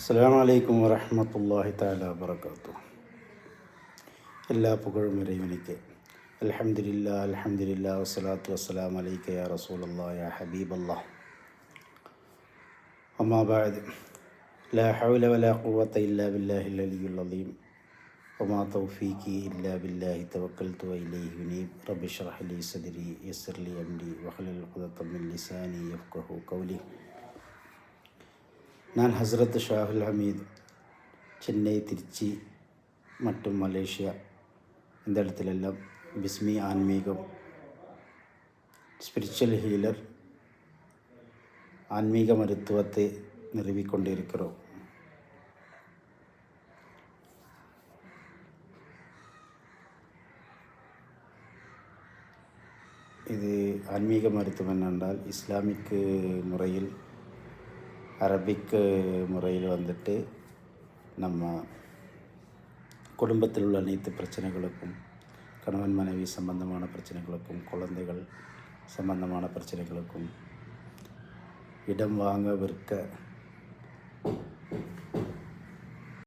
അസ്സലാമു അലൈക്കും വറഹ്മത്തുള്ളാഹി തആല വബറകാതുഹു. എല്ലാ പുകഴും ഇறைவனுக்கு. അൽഹംദുലില്ലാ വസ്സലാത്തു വസ്സലാമു അലൈക യാ റസൂലല്ലാഹ് യാ ഹബീബല്ലാഹ്. അമ്മാ ബഅദ്. ലാ ഹൗല വലാ ഖുവത ഇല്ലാ ബില്ലാഹിൽ അലിയ്യുൽ അദീം. വമാ തൗഫീഖി ഇല്ലാ ബില്ലാഹി തവക്കൽതു വഇലൈഹി ഉനീബ്. റബ്ബി ഇശ്റഹ് ലി സദ്രി യസ്സിർ ലി അംരി വഹ്ലുൽ ഉഖ്ദതം മിൻ ലിസാനി യഫ്ഖഹു ഖൗലി. நான் ஹஸ்ரத் ஷாஹுல் ஹமீத், சென்னை, திருச்சி மற்றும் மலேசியா, இந்த இடத்துலெல்லாம் பிஸ்மி ஆன்மீகம், ஸ்பிரிச்சுவல் ஹீலர், ஆன்மீக மருத்துவத்தை நிறுவிக்கொண்டிருக்கிறோம். இது ஆன்மீக மருத்துவம் என்றால் இஸ்லாமிக் முறையில், அரபிக் முறையில் வந்துட்டு நம்ம குடும்பத்தில் உள்ள அனைத்து பிரச்சனைகளுக்கும், கணவன் மனைவி சம்பந்தமான பிரச்சனைகளுக்கும், குழந்தைகள் சம்பந்தமான பிரச்சனைகளுக்கும், இடம் வாங்க விற்க